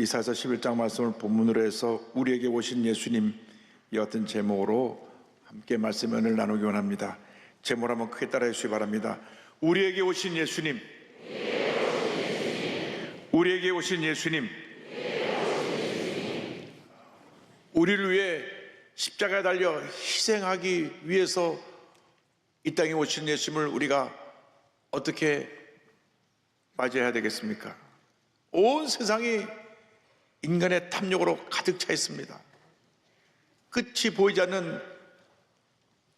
이사야서 11장 말씀을 본문으로 해서 우리에게 오신 예수님 이 같은 제목으로 함께 말씀을 나누기 원합니다. 제목을 한번 크게 따라해 주시기 바랍니다. 우리에게 오신 예수님, 우리에게 오신 예수님, 우리를 위해 십자가에 달려 희생하기 위해서 이 땅에 오신 예수님을 우리가 어떻게 맞이해야 되겠습니까? 온 세상이 인간의 탐욕으로 가득 차 있습니다. 끝이 보이지 않는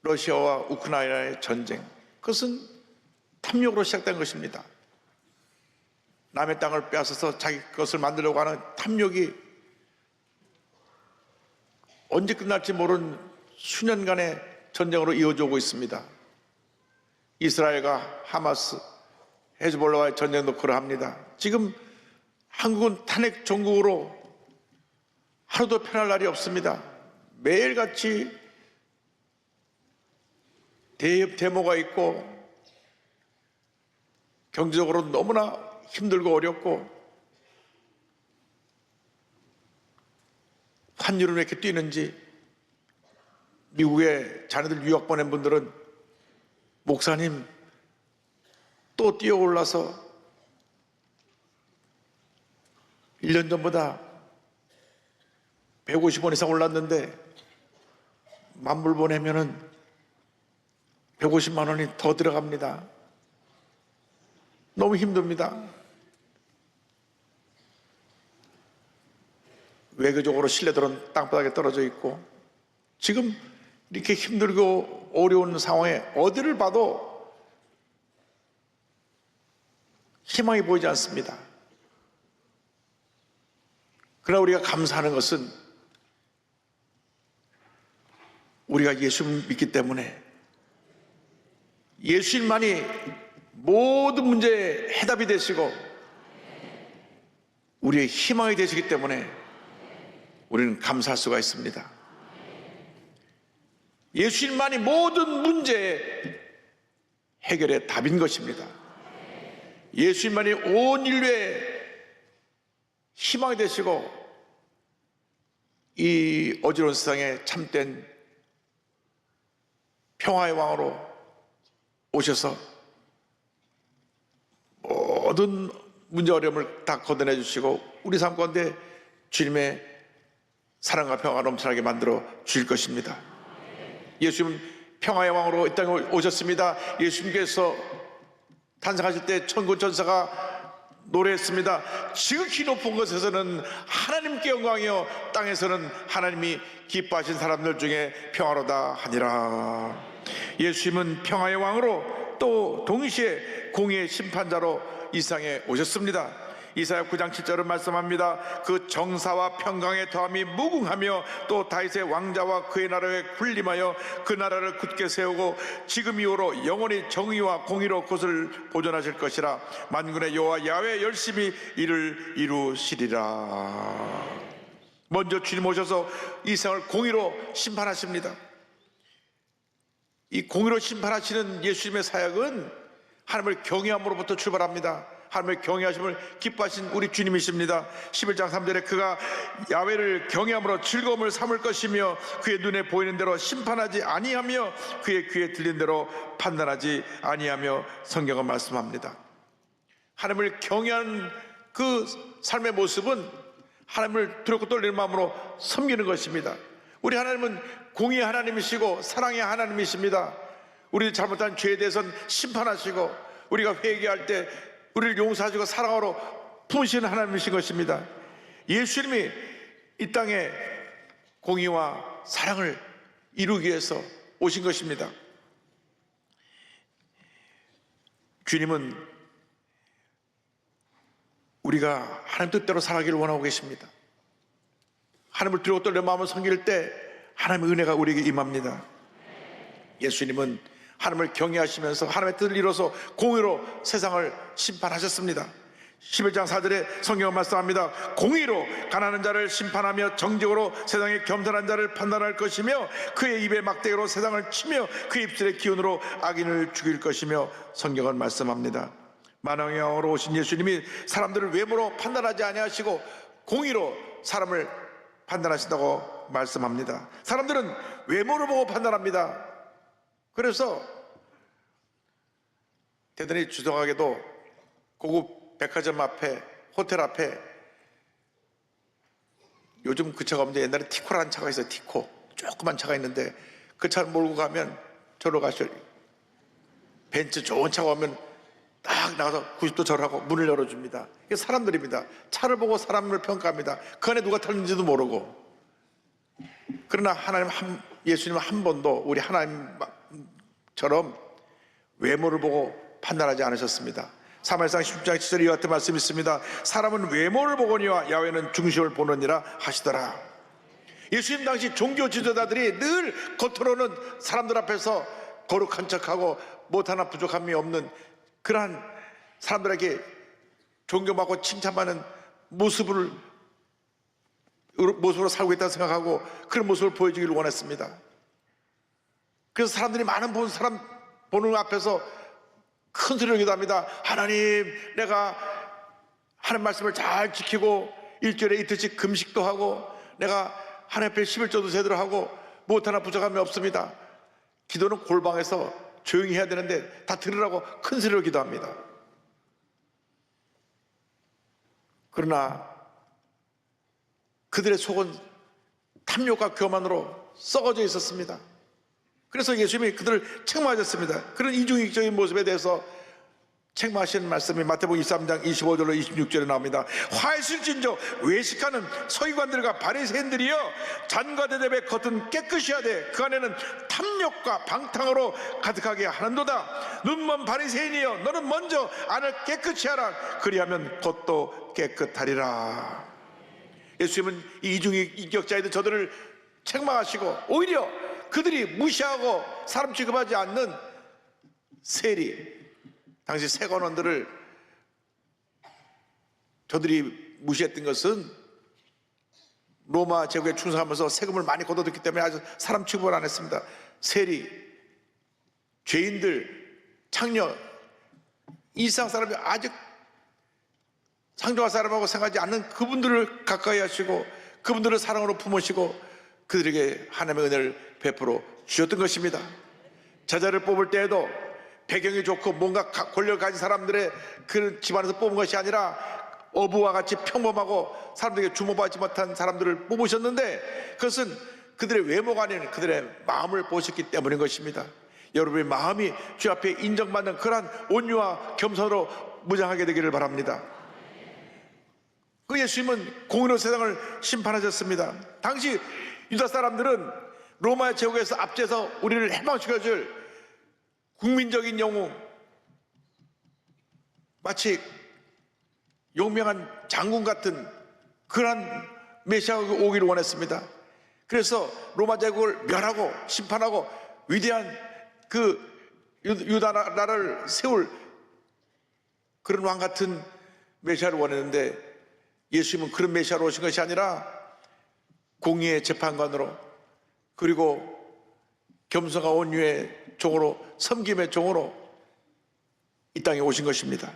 러시아와 우크라이나의 전쟁, 그것은 탐욕으로 시작된 것입니다. 남의 땅을 빼앗아서 자기 것을 만들려고 하는 탐욕이 언제 끝날지 모르는 수년간의 전쟁으로 이어져 오고 있습니다. 이스라엘과 하마스, 헤즈볼라와의 전쟁도 그러합니다. 지금 한국은 탄핵 정국으로 하루도 편할 날이 없습니다. 매일같이 데모가 있고 경제적으로 너무나 힘들고 어렵고 환율은 왜 이렇게 뛰는지 미국에 자녀들 유학 보낸 분들은 목사님 또 뛰어올라서 1년 전보다 150원 이상 올랐는데 만불 보내면은 150만 원이 더 들어갑니다. 너무 힘듭니다. 외교적으로 신뢰도는 땅바닥에 떨어져 있고 지금 이렇게 힘들고 어려운 상황에 어디를 봐도 희망이 보이지 않습니다. 그러나 우리가 감사하는 것은 우리가 예수를 믿기 때문에 예수님만이 모든 문제의 해답이 되시고 우리의 희망이 되시기 때문에 우리는 감사할 수가 있습니다. 예수님만이 모든 문제의 해결의 답인 것입니다. 예수님만이 온 인류의 희망이 되시고 이 어지러운 세상에 참된 평화의 왕으로 오셔서 모든 문제 어려움을 다 걷어내 주시고 우리 삶 가운데 주님의 사랑과 평화가 넘쳐나게 만들어 주실 것입니다. 예수님은 평화의 왕으로 이 땅에 오셨습니다. 예수님께서 탄생하실 때 천군 천사가 노래했습니다. 지극히 높은 곳에서는 하나님께 영광이요 땅에서는 하나님이 기뻐하신 사람들 중에 평화로다 하니라. 예수님은 평화의 왕으로 또 동시에 공의의 심판자로 이 세상에 오셨습니다. 이사야 9장 7절은 말씀합니다. 그 정사와 평강의 더함이 무궁하며 또 다윗의 왕자와 그의 나라에 군림하여 그 나라를 굳게 세우고 지금 이후로 영원히 정의와 공의로 그것을 보존하실 것이라. 만군의 여호와 야훼 열심히 이를 이루시리라. 먼저 주님 오셔서 이 세상을 공의로 심판하십니다. 이 공의로 심판하시는 예수님의 사역은 하나님을 경외함으로부터 출발합니다. 하나님을 경외하심을 기뻐하신 우리 주님이십니다. 11장 3절에 그가 야훼를 경외함으로 즐거움을 삼을 것이며 그의 눈에 보이는 대로 심판하지 아니하며 그의 귀에 들린 대로 판단하지 아니하며 성경은 말씀합니다. 하나님을 경외하는 그 삶의 모습은 하나님을 두렵고 떨리는 마음으로 섬기는 것입니다. 우리 하나님은 공의의 하나님이시고 사랑의 하나님이십니다. 우리 잘못한 죄에 대해서는 심판하시고 우리가 회개할 때 우리를 용서하시고 사랑으로 품으시는 하나님이신 것입니다. 예수님이 이 땅에 공의와 사랑을 이루기 위해서 오신 것입니다. 주님은 우리가 하나님 뜻대로 살아가기를 원하고 계십니다. 하나님을 두려워 떨려 마음을 섬길 때 하나님의 은혜가 우리에게 임합니다. 예수님은 하나님을 경외하시면서 하나님의 뜻을 이뤄서 공의로 세상을 심판하셨습니다. 11장 4절에 성경은 말씀합니다. 공의로 가난한 자를 심판하며 정직으로 세상의 겸손한 자를 판단할 것이며 그의 입에 막대기로 세상을 치며 그의 입술의 기운으로 악인을 죽일 것이며 성경은 말씀합니다. 만왕의 왕으로 오신 예수님이 사람들을 외모로 판단하지 아니하시고 공의로 사람을 판단하신다고 말씀합니다. 사람들은 외모를 보고 판단합니다. 그래서 대단히 주정하게도 고급 백화점 앞에, 호텔 앞에 요즘 그 차가 없는데 옛날에 티코라는 차가 있어요. 티코, 조그만 차가 있는데 그 차를 몰고 가면 저로 가셔. 벤츠 좋은 차가 오면 딱 나가서 90도 절하고 문을 열어줍니다. 이게 사람들입니다. 차를 보고 사람을 평가합니다. 그 안에 누가 탔는지도 모르고. 그러나 예수님은 한 번도 우리 하나님처럼 외모를 보고 판단하지 않으셨습니다. 사무엘상 16장 7절에 이와 같은 말씀이 있습니다. 사람은 외모를 보거니와 야훼는 중심을 보느니라 하시더라. 예수님 당시 종교 지도자들이 늘 겉으로는 사람들 앞에서 거룩한 척하고 못 하나 부족함이 없는 그러한 사람들에게 존경받고 칭찬받는 모습으로 살고 있다고 생각하고 그런 모습을 보여주기를 원했습니다. 그래서 사람들이 많은 사람 보는 앞에서 큰 소리로 기도합니다. 하나님, 내가 하는 말씀을 잘 지키고 일주일에 이틀씩 금식도 하고 내가 하나님 앞에 11조도 제대로 하고 무엇 하나 부족함이 없습니다. 기도는 골방에서 조용히 해야 되는데 다 들으라고 큰 소리로 기도합니다. 그러나 그들의 속은 탐욕과 교만으로 썩어져 있었습니다. 그래서 예수님이 그들을 책망하셨습니다. 그런 이중인격적인 모습에 대해서 책망하시는 말씀이 마태복음 23장 25절로 26절에 나옵니다. 화이실진저 외식하는 서기관들과 바리새인들이여, 잔과 대접의 겉은 깨끗이 하되 그 안에는 탐욕과 방탕으로 가득하게 하는도다. 눈먼 바리새인이여, 너는 먼저 안을 깨끗이 하라. 그리하면 겉도 깨끗하리라. 예수님은 이 이중인격자이던 저들을 책망하시고 오히려 그들이 무시하고 사람 취급하지 않는 세리, 당시 세관원들을 저들이 무시했던 것은 로마 제국에 충성하면서 세금을 많이 걷어들였기 때문에 아주 사람 취급을 안 했습니다. 세리, 죄인들, 창녀, 이 세상 사람이 아직 상종할 사람하고 생각하지 않는 그분들을 가까이 하시고 그분들을 사랑으로 품으시고 그들에게 하나님의 은혜를 베풀어 주셨던 것입니다. 제자를 뽑을 때에도 배경이 좋고 뭔가 권력을 가진 사람들의 그 집안에서 뽑은 것이 아니라 어부와 같이 평범하고 사람들에게 주목받지 못한 사람들을 뽑으셨는데 그것은 그들의 외모가 아닌 그들의 마음을 보셨기 때문인 것입니다. 여러분의 마음이 주 앞에 인정받는 그러한 온유와 겸손으로 무장하게 되기를 바랍니다. 그 예수님은 공의로 세상을 심판하셨습니다. 당시 유다 사람들은 로마의 제국에서 압제해서 우리를 해방시켜줄 국민적인 영웅, 마치 용맹한 장군 같은 그러한 메시아가 오기를 원했습니다. 그래서 로마 제국을 멸하고 심판하고 위대한 그 유다 나라를 세울 그런 왕 같은 메시아를 원했는데 예수님은 그런 메시아로 오신 것이 아니라 공의의 재판관으로 그리고 겸손과 온유의 종으로 섬김의 종으로 이 땅에 오신 것입니다.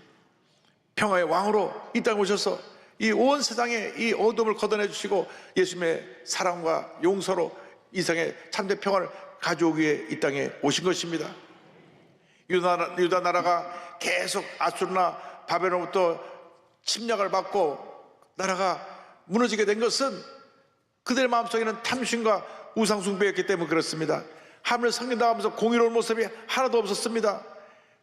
평화의 왕으로 이 땅에 오셔서 이 온 세상에 이 어둠을 걷어내 주시고 예수님의 사랑과 용서로 이 세상에 참된 평화를 가져오기 위해 이 땅에 오신 것입니다. 유다 나라가 계속 아수르나 바벨론부터 침략을 받고 나라가 무너지게 된 것은 그들의 마음속에는 탐심과 우상숭배였기 때문에 그렇습니다. 하나님을 섬긴다고 하면서 공의로운 모습이 하나도 없었습니다.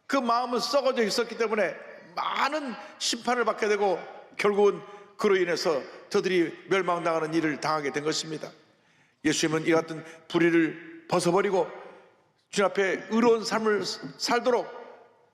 그 마음은 썩어져 있었기 때문에 많은 심판을 받게 되고 결국은 그로 인해서 저들이 멸망당하는 일을 당하게 된 것입니다. 예수님은 이 같은 불의를 벗어버리고 주님 앞에 의로운 삶을 살도록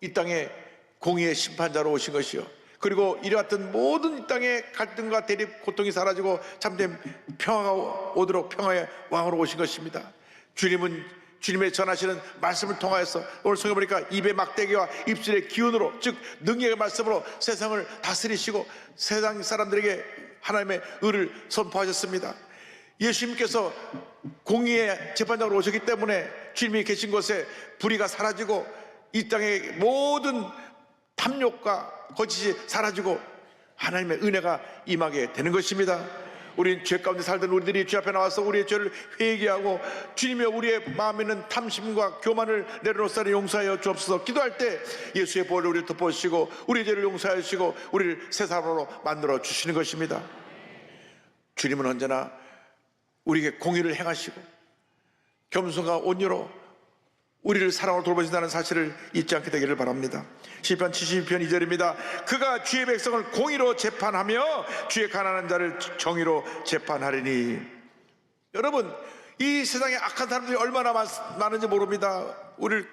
이 땅에 공의의 심판자로 오신 것이요, 그리고 이와 같은 모든 이 땅의 갈등과 대립, 고통이 사라지고 참된 평화가 오도록 평화의 왕으로 오신 것입니다. 주님은 주님의 전하시는 말씀을 통하여서 오늘 성경 보니까 입의 막대기와 입술의 기운으로, 즉 능력의 말씀으로 세상을 다스리시고 세상 사람들에게 하나님의 의를 선포하셨습니다. 예수님께서 공의의 재판장으로 오셨기 때문에 주님이 계신 곳에 불의가 사라지고 이 땅의 모든 탐욕과 거짓이 사라지고 하나님의 은혜가 임하게 되는 것입니다. 우린 죄 가운데 살던 우리들이 주 앞에 나와서 우리의 죄를 회개하고 주님의 우리의 마음에 있는 탐심과 교만을 내려놓사니 용서하여 주옵소서 기도할 때 예수의 보혈로 우리를 덮어주시고 우리의 죄를 용서하여 주시고 우리를 새 사람으로 만들어 주시는 것입니다. 주님은 언제나 우리에게 공의를 행하시고 겸손과 온유로 우리를 사랑으로 돌보신다는 사실을 잊지 않게 되기를 바랍니다. 시편 72편 2절입니다. 그가 주의 백성을 공의로 재판하며 주의 가난한 자를 정의로 재판하리니. 여러분, 이 세상에 악한 사람들이 얼마나 많은지 모릅니다. 우리를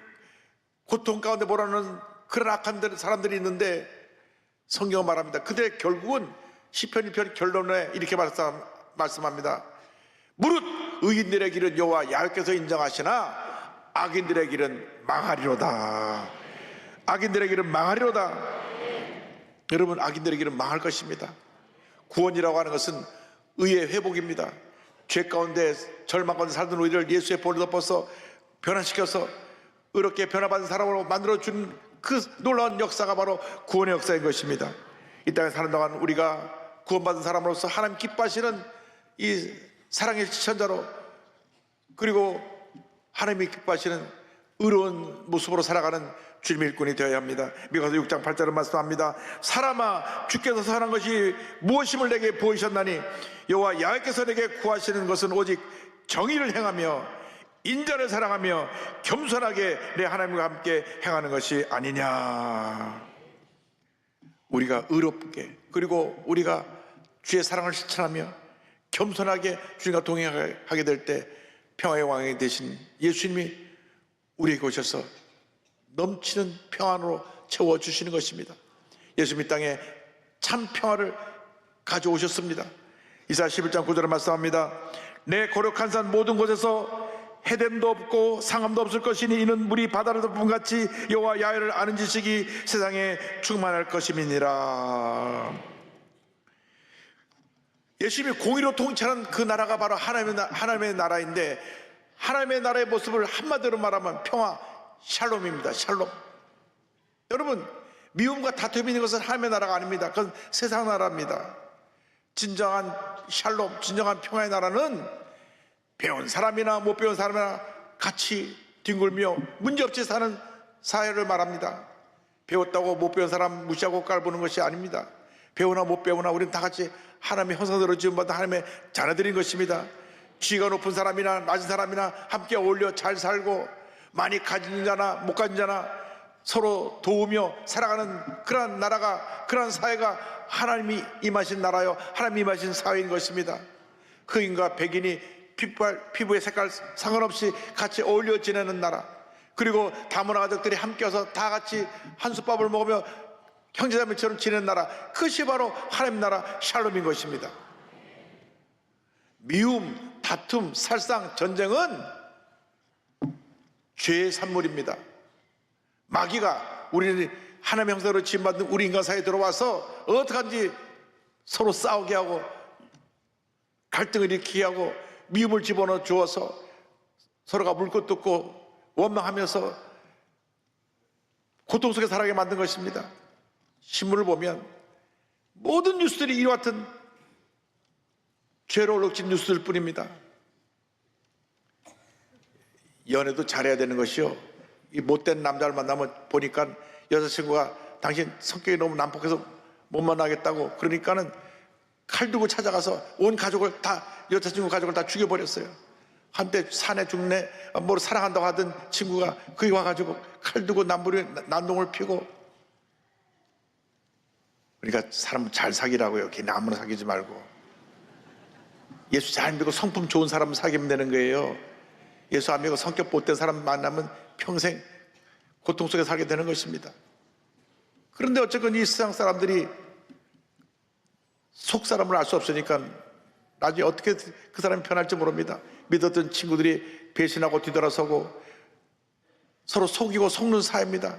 고통 가운데 몰아넣는 그런 악한 사람들이 있는데 성경은 말합니다. 그들의 결국은 시편 1편 결론에 이렇게 말씀합니다. 무릇 의인들의 길은 여호와 야훼께서 인정하시나 악인들의 길은 망하리로다. 악인들의 길은 망하리로다. 여러분, 악인들의 길은 망할 것입니다. 구원이라고 하는 것은 의의 회복입니다. 죄 가운데 절망 가운데 살던 우리를 예수의 볼을 덮어서 변화시켜서 의롭게 변화받은 사람으로 만들어준 그 놀라운 역사가 바로 구원의 역사인 것입니다. 이 땅에 사는 동안 우리가 구원받은 사람으로서 하나님 기뻐하시는 이 사랑의 시천자로, 그리고 하나님이 기뻐하시는 의로운 모습으로 살아가는 주님의 일꾼이 되어야 합니다. 미가서 6장 8절은 말씀합니다. 사람아, 주께서 선한 것이 무엇임을 내게 보이셨나니 여호와 야훼께서 내게 구하시는 것은 오직 정의를 행하며 인자를 사랑하며 겸손하게 내 하나님과 함께 행하는 것이 아니냐. 우리가 의롭게, 그리고 우리가 주의 사랑을 실천하며 겸손하게 주님과 동행하게 될 때 평화의 왕이 되신 예수님이 우리에게 오셔서 넘치는 평안으로 채워주시는 것입니다. 예수님 이 땅에 참 평화를 가져오셨습니다. 이사야 11장 9절에 말씀합니다. 내 거룩한 산 모든 곳에서 해됨도 없고 상함도 없을 것이니 이는 물이 바다를 덮은 같이 여호와 야훼를 아는 지식이 세상에 충만할 것임이니라. 예수님이 공의로 통치하는 그 나라가 바로 하나님의 나라인데, 하나님의 나라의 모습을 한마디로 말하면 평화, 샬롬입니다. 샬롬. 여러분, 미움과 다툼이 있는 것은 하나님의 나라가 아닙니다. 그건 세상 나라입니다. 진정한 샬롬, 진정한 평화의 나라는 배운 사람이나 못 배운 사람이나 같이 뒹굴며 문제없이 사는 사회를 말합니다. 배웠다고 못 배운 사람 무시하고 깔보는 것이 아닙니다. 배우나 못 배우나 우리는 다 같이 하나님의 형상대로 지음받은 하나님의 자녀들인 것입니다. 지위가 높은 사람이나 낮은 사람이나 함께 어울려 잘 살고, 많이 가진 자나 못 가진 자나 서로 도우며 살아가는 그러한 나라가, 그러한 사회가 하나님이 임하신 나라요, 하나님이 임하신 사회인 것입니다. 흑인과 백인이 피부의 색깔 상관없이 같이 어울려 지내는 나라, 그리고 다문화 가족들이 함께 와서 다 같이 한솥밥을 먹으며 형제자매처럼 지내는 나라, 그것이 바로 하나님 나라 샬롬인 것입니다. 미움, 다툼, 살상, 전쟁은 죄의 산물입니다. 마귀가 우리는 하나님의 형상으로 지음받은 우리 인간 사회에 들어와서 어떡한지 서로 싸우게 하고 갈등을 일으키게 하고 미움을 집어넣어 주어서 서로가 물 것도 없고 원망하면서 고통 속에 살아가게 만든 것입니다. 신문을 보면 모든 뉴스들이 이와 같은 죄로 얽힌 뉴스일 뿐입니다. 연애도 잘해야 되는 것이요, 이 못된 남자를 만나면 보니까 여자친구가 당신 성격이 너무 난폭해서 못 만나겠다고 그러니까는 칼 들고 찾아가서 온 가족을 다, 여자친구 가족을 다 죽여버렸어요. 한때 사내 죽내 뭘 사랑한다고 하던 친구가 거기 와가지고 칼 들고 난동을 피고. 그러니까 사람 잘 사귀라고요. 괜히 아무나 사귀지 말고. 예수 잘 믿고 성품 좋은 사람 사귀면 되는 거예요. 예수 안 믿고 성격 못된 사람 만나면 평생 고통 속에 살게 되는 것입니다. 그런데 어쨌건 이 세상 사람들이 속 사람을 알 수 없으니까 나중에 어떻게 그 사람이 변할지 모릅니다. 믿었던 친구들이 배신하고 뒤돌아서고 서로 속이고 속는 사회입니다.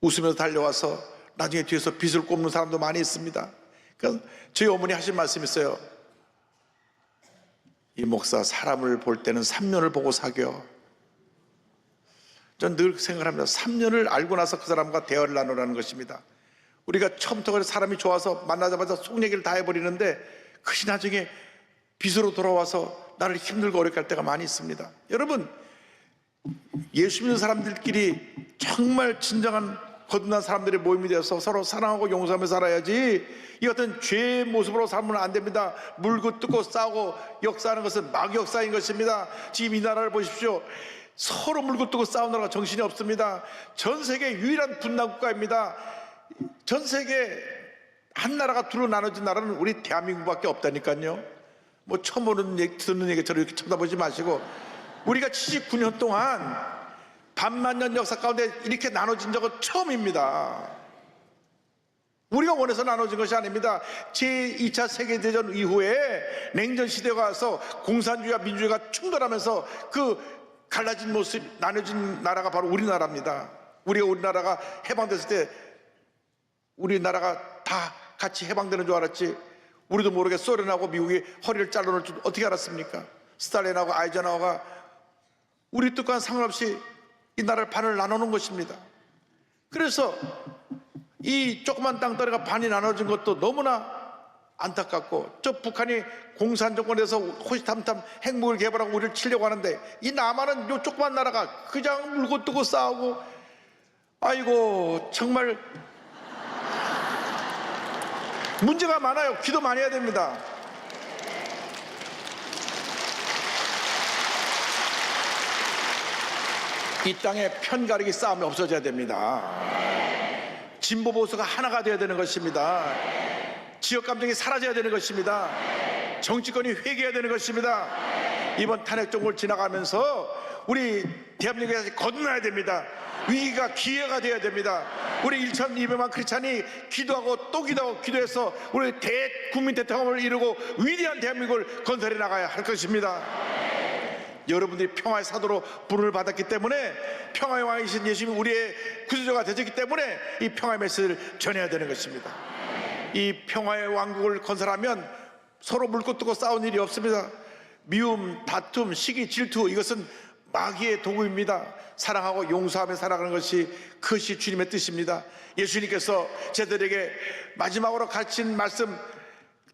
웃으면서 달려와서 나중에 뒤에서 빚을 꼽는 사람도 많이 있습니다. 그러니까 저희 어머니 하신 말씀이 있어요. 이 목사, 사람을 볼 때는 3년을 보고 사겨. 전 늘 생각합니다. 3년을 알고 나서 그 사람과 대화를 나누라는 것입니다. 우리가 처음부터 그래 사람이 좋아서 만나자마자 속 얘기를 다 해버리는데 그것이 나중에 빚으로 돌아와서 나를 힘들고 어렵게 할 때가 많이 있습니다. 여러분, 예수 믿는 사람들끼리 정말 진정한 거듭난 사람들의 모임이 되어서 서로 사랑하고 용서하며 살아야지, 이 같은 죄의 모습으로 살면 안 됩니다. 물고 뜯고 싸우고 역사하는 것은 막역사인 것입니다. 지금 이 나라를 보십시오. 서로 물고 뜯고 싸우는 나라가 정신이 없습니다. 전 세계 유일한 분단 국가입니다. 전 세계 한 나라가 둘로 나눠진 나라는 우리 대한민국밖에 없다니까요. 뭐 처음 듣는 얘기처럼 이렇게 쳐다보지 마시고, 우리가 79년 동안 반만년 역사 가운데 이렇게 나눠진 적은 처음입니다. 우리가 원해서 나눠진 것이 아닙니다. 제2차 세계대전 이후에 냉전 시대가 와서 공산주의와 민주주의가 충돌하면서 그 갈라진 모습, 나눠진 나라가 바로 우리나라입니다. 우리나라가 해방됐을 때 우리나라가 다 같이 해방되는 줄 알았지, 우리도 모르게 소련하고 미국이 허리를 잘라놓을 줄 어떻게 알았습니까? 스탈린하고 아이젠하워가 우리 뜻과는 상관없이 이 나라를 반을 나누는 것입니다. 그래서 이 조그만 땅덩이가 반이 나눠진 것도 너무나 안타깝고, 저 북한이 공산 정권에서 호시탐탐 핵무기를 개발하고 우리를 치려고 하는데, 이 남한은 요 조그만 나라가 그냥 물고 뜨고 싸우고, 아이고 정말 문제가 많아요. 기도 많이 해야 됩니다. 이 땅에 편가르기 싸움이 없어져야 됩니다. 진보 보수가 하나가 되어야 되는 것입니다. 지역 감정이 사라져야 되는 것입니다. 정치권이 회개해야 되는 것입니다. 이번 탄핵 정부를 지나가면서 우리 대한민국에서 거듭나야 됩니다. 위기가 기회가 되어야 됩니다. 우리 1,200만 크리스찬이 기도하고 또 기도하고 기도해서 우리 국민 대통령을 이루고 위대한 대한민국을 건설해 나가야 할 것입니다. 여러분들이 평화의 사도로 부름을 받았기 때문에, 평화의 왕이신 예수님이 우리의 구주자가 되셨기 때문에 이 평화의 메시지를 전해야 되는 것입니다. 이 평화의 왕국을 건설하면 서로 물고 뜯고 싸우는 일이 없습니다. 미움, 다툼, 시기, 질투, 이것은 마귀의 도구입니다. 사랑하고 용서하며 살아가는 것이, 그것이 주님의 뜻입니다. 예수님께서 제들에게 마지막으로 가르친 말씀,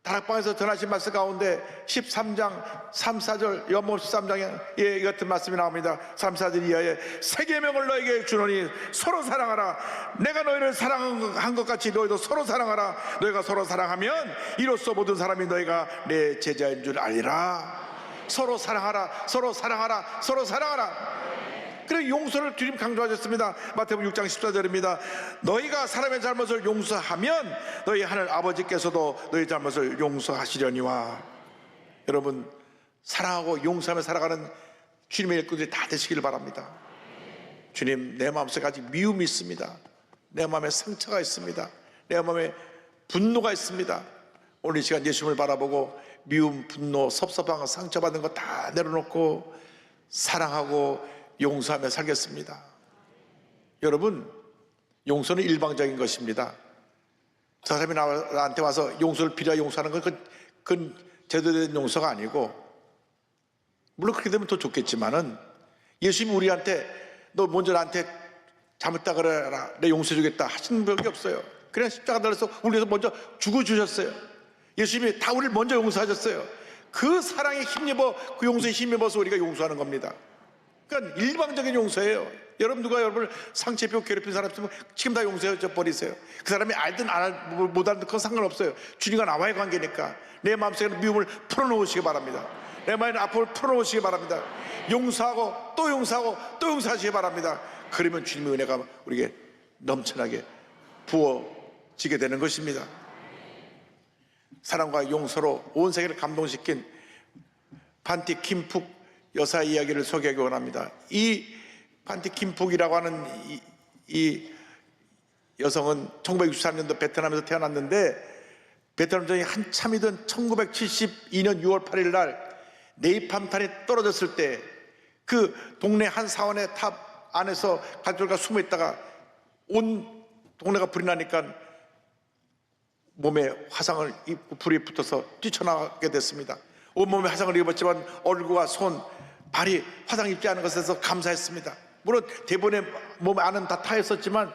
다락방에서 전하신 말씀 가운데 13장 3, 4절, 요한복음 13장에 이 같은 말씀이 나옵니다. 3, 4절 이하에 새 계명을 너에게 주노니 서로 사랑하라. 내가 너희를 사랑한 것 같이 너희도 서로 사랑하라. 너희가 서로 사랑하면 이로써 모든 사람이 너희가 내 제자인 줄 알리라. 서로 사랑하라, 서로 사랑하라, 서로 사랑하라. 그래서 용서를 주님 강조하셨습니다. 마태복음 6장 14절입니다. 너희가 사람의 잘못을 용서하면 너희 하늘 아버지께서도 너희 잘못을 용서하시려니와. 여러분, 사랑하고 용서하며 살아가는 주님의 일꾼들이 다 되시기를 바랍니다. 주님, 내 마음속에 아직 미움이 있습니다. 내 마음에 상처가 있습니다. 내 마음에 분노가 있습니다. 오늘 이 시간 예수님을 바라보고 미움, 분노, 섭섭한 상처받은 거 다 내려놓고 사랑하고 용서하며 살겠습니다. 여러분, 용서는 일방적인 것입니다. 저 사람이 나한테 와서 용서를 빌어 용서하는 건 그건 제대로 된 용서가 아니고, 물론 그렇게 되면 더 좋겠지만은, 예수님이 우리한테 너 먼저 나한테 잘못했다 그래라, 내 용서해주겠다 하시는 적이 없어요. 그냥 십자가 달려서 우리 위해서 먼저 죽어주셨어요. 예수님이 다 우리를 먼저 용서하셨어요. 그 사랑에 힘입어, 그 용서에 힘입어서 우리가 용서하는 겁니다. 그러니까 일방적인 용서예요. 여러분, 누가 여러분을 상처 입히고 괴롭힌 사람 있으면 지금 다 용서해 버리세요. 그 사람이 알든 못 알든 그건 상관없어요. 주님과 나와의 관계니까. 내 마음속에 미움을 풀어놓으시기 바랍니다. 내 마음에 아픔을 풀어놓으시기 바랍니다. 용서하고 또 용서하고 또 용서하시기 바랍니다. 그러면 주님의 은혜가 우리에게 넘쳐나게 부어지게 되는 것입니다. 사랑과 용서로 온 세계를 감동시킨 판티 김푹 여사 이야기를 소개하기 원합니다. 이 판티 김푹이라고 하는 이 여성은 1963년도 베트남에서 태어났는데, 베트남전이 한참이던 1972년 6월 8일 날 네이팜탄이 떨어졌을 때 그 동네 한 사원의 탑 안에서 가족들과 숨어 있다가 온 동네가 불이 나니까 몸에 화상을 입고 불이 붙어서 뛰쳐나가게 됐습니다. 온몸에 화상을 입었지만 얼굴과 손, 발이 화상 입지 않은 것에서 감사했습니다. 물론 대부분의 몸 안은 다 타 있었지만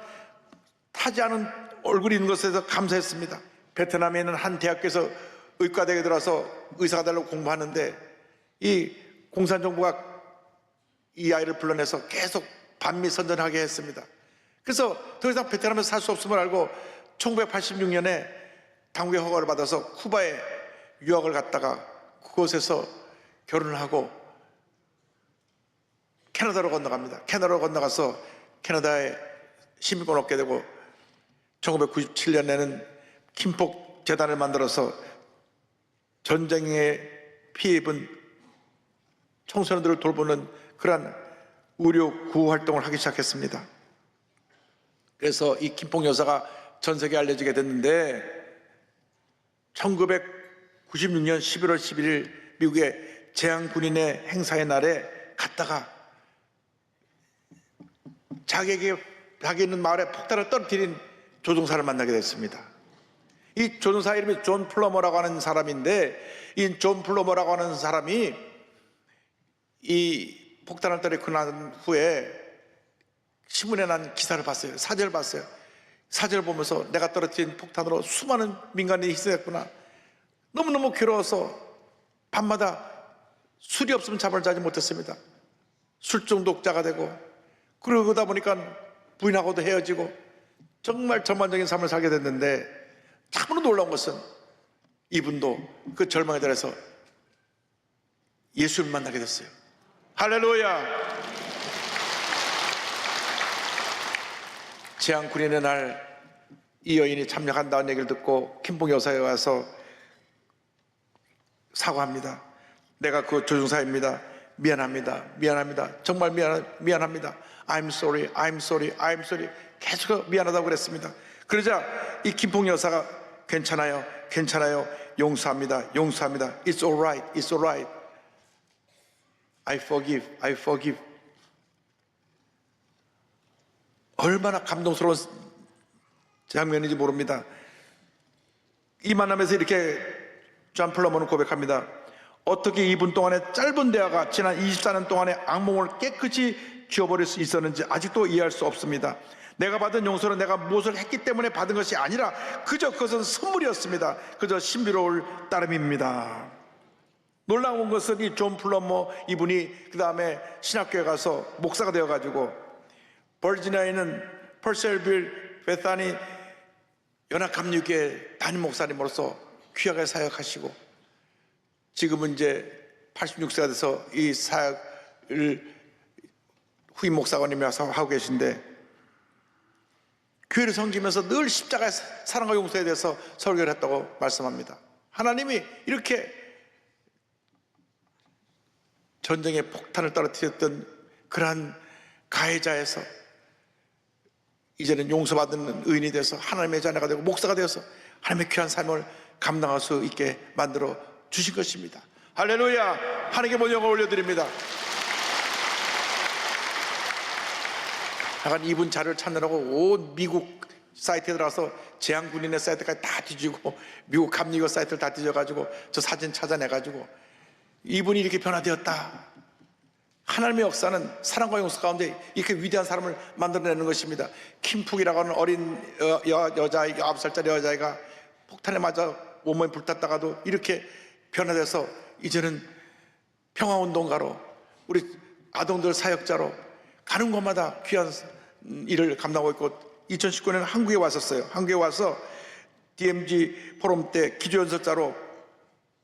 타지 않은 얼굴이 있는 것에 대해서 감사했습니다. 베트남에 있는 한 대학교에서 의과대학에 들어와서 의사가 되려고 공부하는데 이 공산정부가 이 아이를 불러내서 계속 반미 선전하게 했습니다. 그래서 더 이상 베트남에서 살 수 없음을 알고 1986년에 당국의 허가를 받아서 쿠바에 유학을 갔다가 그곳에서 결혼을 하고 캐나다로 건너갑니다. 캐나다로 건너가서 캐나다에 시민권 얻게 되고 1997년에는 김폭 재단을 만들어서 전쟁에 피해 입은 청소년들을 돌보는 그러한 의료 구호 활동을 하기 시작했습니다. 그래서 이 김폭 여사가 전 세계에 알려지게 됐는데 1996년 11월 11일 미국의 재향군인의 행사의 날에 갔다가 자기 있는 마을에 폭탄을 떨어뜨린 조종사를 만나게 됐습니다. 이 조종사 이름이 존 플러머라고 하는 사람인데 이 존 플러머라고 하는 사람이 이 폭탄을 떨어뜨리고 난 후에 신문에 난 기사를 봤어요. 사진을 봤어요. 사진을 보면서 내가 떨어뜨린 폭탄으로 수많은 민간인이 희생했구나. 너무너무 괴로워서 밤마다 술이 없으면 잠을 자지 못했습니다. 술 중독자가 되고 그러다 보니까 부인하고도 헤어지고 정말 전반적인 삶을 살게 됐는데 참으로 놀라운 것은 이분도 그 절망에 대해서 예수를 만나게 됐어요. 할렐루야. 재앙군인의 날 이 여인이 참여한다는 얘기를 듣고 김봉 여사에 와서 사과합니다. 내가 그 조종사입니다. 미안합니다. 정말 미안합니다. I'm sorry. 계속 미안하다고 그랬습니다. 그러자 이 김봉 여사가 괜찮아요. 용서합니다. It's alright. I forgive. 얼마나 감동스러운 장면인지 모릅니다. 이 만남에서 이렇게 존 플러머는 고백합니다. 어떻게 2분 동안의 짧은 대화가 지난 24년 동안의 악몽을 깨끗이 지워버릴 수 있었는지 아직도 이해할 수 없습니다. 내가 받은 용서는 내가 무엇을 했기 때문에 받은 것이 아니라 그저 그것은 선물이었습니다. 그저 신비로울 따름입니다. 놀라운 것은 이 존 플러머 이분이 그 다음에 신학교에 가서 목사가 되어가지고 버지니아에 있는 퍼셀빌 베타니 연합감리교회 담임 목사님으로서 귀하게 사역하시고 지금은 이제 86세가 돼서 이 사역을 후임 목사관님이 와서 하고 계신데 교회를 섬기면서 늘 십자가의 사랑과 용서에 대해서 설교를 했다고 말씀합니다. 하나님이 이렇게 전쟁에 폭탄을 떨어뜨렸던 그러한 가해자에서 이제는 용서받는 의인이 돼서 하나님의 자녀가 되고 목사가 되어서 하나님의 귀한 삶을 감당할 수 있게 만들어 주신 것입니다. 할렐루야. 하나님께 모든 영광을 올려드립니다. 약간 이분 자료를 찾느라고 온 미국 사이트에 들어가서 재향군인의 사이트까지 다 뒤지고 미국 감리교 사이트를 다 뒤져가지고 저 사진 찾아내가지고 이분이 이렇게 변화되었다. 하나님의 역사는 사랑과 용서 가운데 이렇게 위대한 사람을 만들어내는 것입니다. 김푹이라고 하는 어린 여자아이 9살짜리 여자아이가 폭탄에 맞아 온몸이 불탔다가도 이렇게 변화돼서 이제는 평화운동가로 우리 아동들 사역자로 가는 곳마다 귀한 일을 감당하고 있고 2019년에 한국에 왔었어요. 한국에 와서 DMZ 포럼 때 기조연설자로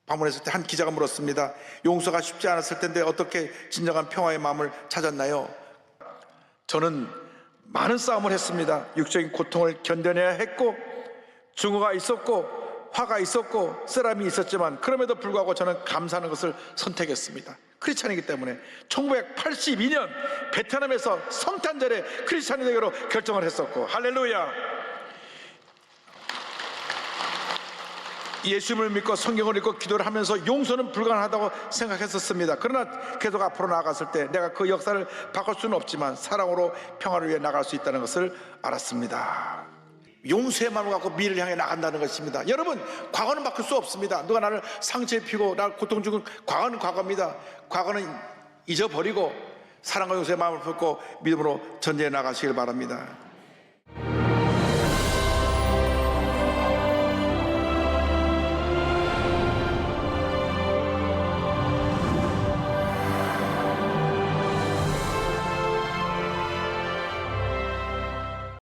방문했을 때 한 기자가 물었습니다. 용서가 쉽지 않았을 텐데 어떻게 진정한 평화의 마음을 찾았나요? 저는 많은 싸움을 했습니다. 육적인 고통을 견뎌내야 했고 증오가 있었고 화가 있었고 쓰람이 있었지만 그럼에도 불구하고 저는 감사하는 것을 선택했습니다. 크리스찬이기 때문에 1982년 베트남에서 성탄절에 크리스찬이 되기로 결정을 했었고 할렐루야. 예수님을 믿고 성경을 읽고 기도를 하면서 용서는 불가능하다고 생각했었습니다. 그러나 계속 앞으로 나아갔을 때 내가 그 역사를 바꿀 수는 없지만 사랑으로 평화를 위해 나갈 수 있다는 것을 알았습니다. 용서의 마음을 갖고 미래를 향해 나간다는 것입니다. 여러분, 과거는 바꿀 수 없습니다. 누가 나를 상처 입히고 나를 고통 주고 과거는 과거입니다. 과거는 잊어버리고 사랑과 용서의 마음을 품고 믿음으로 전제해 나가시길 바랍니다.